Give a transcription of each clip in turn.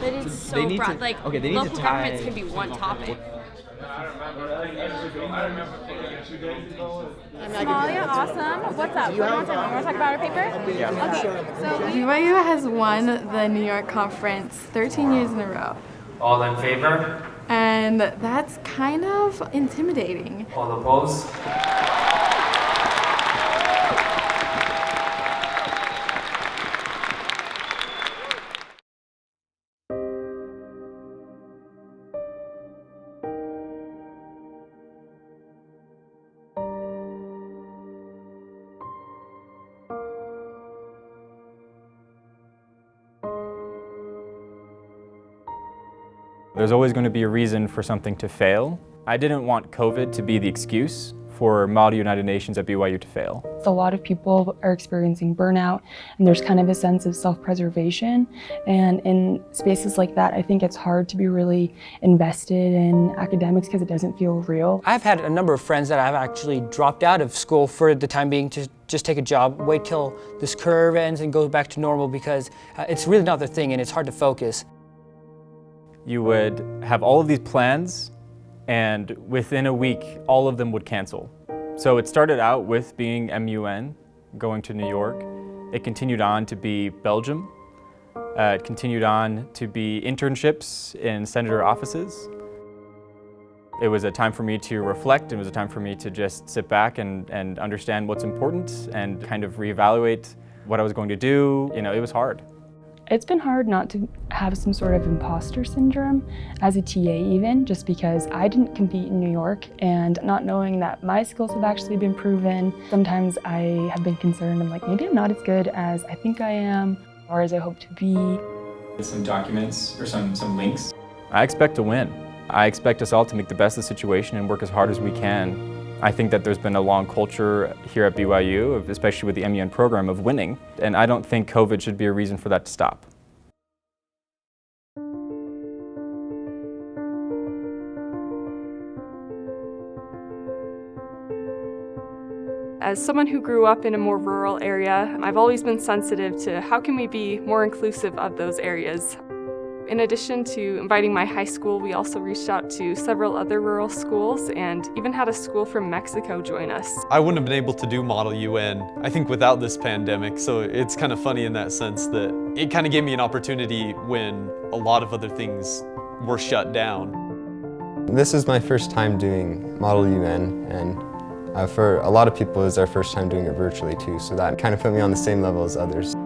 But it's so broad. Like, okay, they need local to tie governments can be one topic. Somalia, awesome. What's up? What do you want to talk about our paper? Yeah. Okay, so BYU has won the New York Conference 13 years in a row. All in favor? And that's kind of intimidating. All opposed? There's always going to be a reason for something to fail. I didn't want COVID to be the excuse for Model United Nations at BYU to fail. A lot of people are experiencing burnout, and there's kind of a sense of self-preservation. And in spaces like that, I think it's hard to be really invested in academics because it doesn't feel real. I've had a number of friends that have actually dropped out of school for the time being to just take a job, wait till this curve ends and go back to normal because it's really not their thing and it's hard to focus. You would have all of these plans, and within a week, all of them would cancel. So it started out with being MUN, going to New York. It continued on to be Belgium. It continued on to be internships in senator offices. It was a time for me to reflect. It was a time for me to just sit back and understand what's important and kind of reevaluate what I was going to do. You know, it was hard. It's been hard not to have some sort of imposter syndrome as a TA even, just because I didn't compete in New York and not knowing that my skills have actually been proven. Sometimes I have been concerned, I'm like, maybe I'm not as good as I think I am or as I hope to be. Some documents or some links. I expect to win. I expect us all to make the best of the situation and work as hard as we can. I think that there's been a long culture here at BYU, especially with the MUN program, of winning, and I don't think COVID should be a reason for that to stop. As someone who grew up in a more rural area, I've always been sensitive to how can we be more inclusive of those areas. In addition to inviting my high school, we also reached out to several other rural schools and even had a school from Mexico join us. I wouldn't have been able to do Model UN, I think, without this pandemic, so it's kind of funny in that sense that it kind of gave me an opportunity when a lot of other things were shut down. This is my first time doing Model UN, and for a lot of people it's their first time doing it virtually too, so that kind of put me on the same level as others.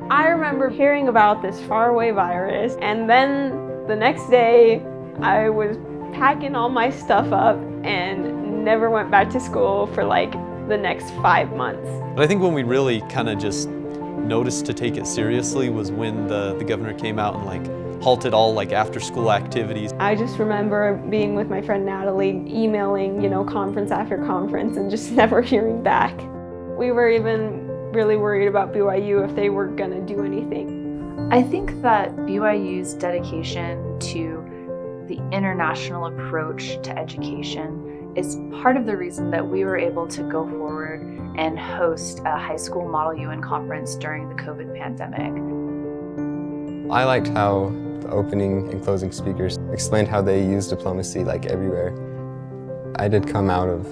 I remember hearing about this faraway virus, and then the next day I was packing all my stuff up and never went back to school for like the next 5 months. But I think when we really kind of just noticed to take it seriously was when the governor came out and like halted all like after school activities. I just remember being with my friend Natalie, emailing, conference after conference and just never hearing back. We were even really worried about BYU if they were going to do anything. I think that BYU's dedication to the international approach to education is part of the reason that we were able to go forward and host a high school Model UN conference during the COVID pandemic. I liked how the opening and closing speakers explained how they use diplomacy like everywhere. I did come out of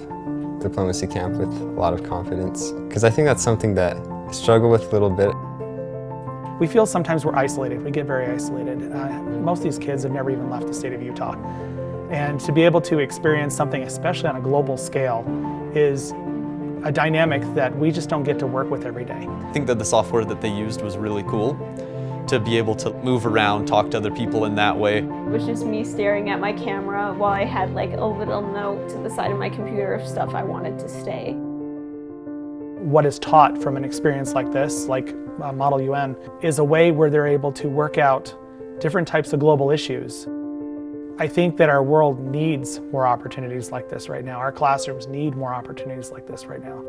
diplomacy camp with a lot of confidence, because I think that's something that I struggle with a little bit. We feel sometimes we're isolated. We get very isolated. Most of these kids have never even left the state of Utah. And to be able to experience something, especially on a global scale, is a dynamic that we just don't get to work with every day. I think that the software that they used was really cool, to be able to move around, talk to other people in that way. It was just me staring at my camera while I had like a little note to the side of my computer of stuff I wanted to say. What is taught from an experience like this, like Model UN, is a way where they're able to work out different types of global issues. I think that our world needs more opportunities like this right now. Our classrooms need more opportunities like this right now.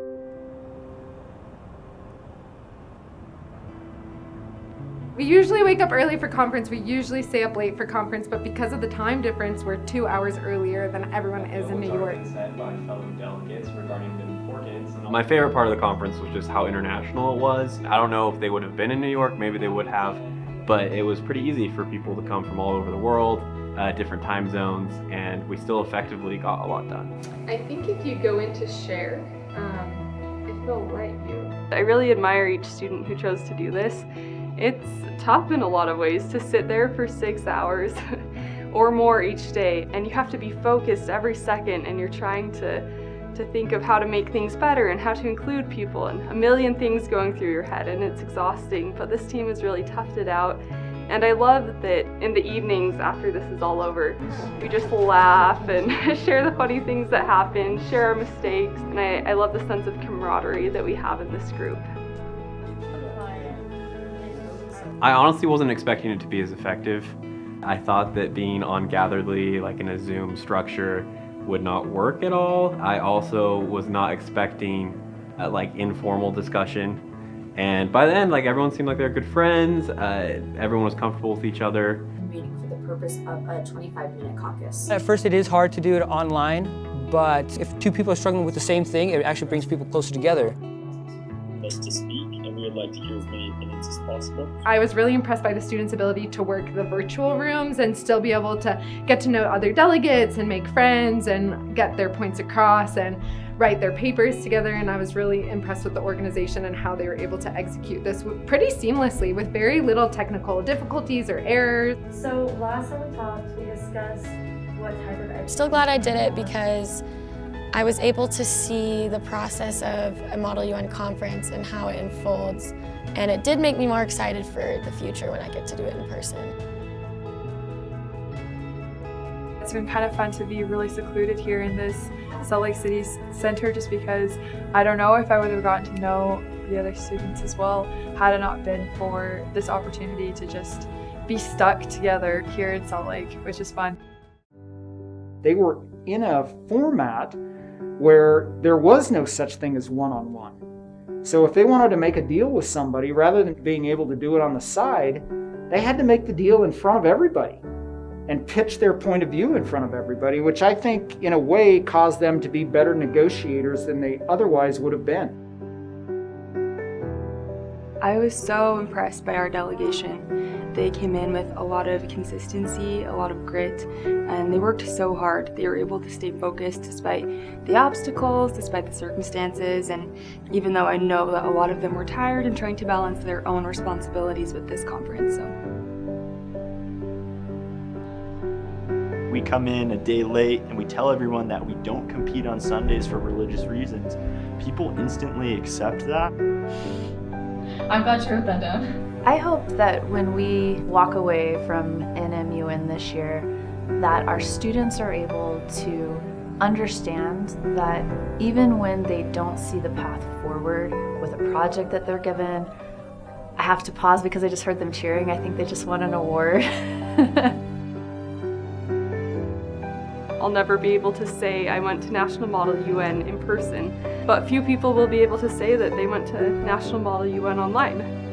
We usually wake up early for conference, we usually stay up late for conference, but because of the time difference, we're 2 hours earlier than everyone is in New York. My favorite part of the conference was just how international it was. I don't know if they would have been in New York, maybe they would have, but it was pretty easy for people to come from all over the world, different time zones, and we still effectively got a lot done. I think if you go into share, if they'll let you. I really admire each student who chose to do this. It's tough in a lot of ways to sit there for 6 hours or more each day, and you have to be focused every second, and you're trying to think of how to make things better and how to include people, and a million things going through your head, and it's exhausting, but this team has really toughed it out. And I love that in the evenings after this is all over, we just laugh and share the funny things that happen, share our mistakes, and I love the sense of camaraderie that we have in this group. I honestly wasn't expecting it to be as effective. I thought that being on Gatherly, like in a Zoom structure, would not work at all. I also was not expecting like informal discussion. And by the end, like everyone seemed like they're good friends. Everyone was comfortable with each other. Meeting for the purpose of a 25-minute caucus. At first it is hard to do it online, but if two people are struggling with the same thing, it actually brings people closer together. Us to speak, and we would like to hear as many opinions as possible. I was really impressed by the students' ability to work the virtual rooms and still be able to get to know other delegates and make friends and get their points across and write their papers together, and I was really impressed with the organization and how they were able to execute this pretty seamlessly with very little technical difficulties or errors. So last time we talked, we discussed what type of I'm still glad I did it because I was able to see the process of a Model UN conference and how it unfolds, and it did make me more excited for the future when I get to do it in person. It's been kind of fun to be really secluded here in this Salt Lake City Center, just because I don't know if I would have gotten to know the other students as well had it not been for this opportunity to just be stuck together here in Salt Lake, which is fun. They were in a format where there was no such thing as one-on-one. So if they wanted to make a deal with somebody, rather than being able to do it on the side, they had to make the deal in front of everybody and pitch their point of view in front of everybody, which I think in a way caused them to be better negotiators than they otherwise would have been. I was so impressed by our delegation. They came in with a lot of consistency, a lot of grit, and they worked so hard. They were able to stay focused despite the obstacles, despite the circumstances, and even though I know that a lot of them were tired and trying to balance their own responsibilities with this conference. We come in a day late and we tell everyone that we don't compete on Sundays for religious reasons. People instantly accept that. I'm glad you wrote that down. I hope that when we walk away from NMUN this year, that our students are able to understand that even when they don't see the path forward with a project that they're given, I have to pause because I just heard them cheering. I think they just won an award. I'll never be able to say I went to National Model UN in person, but few people will be able to say that they went to National Model UN online.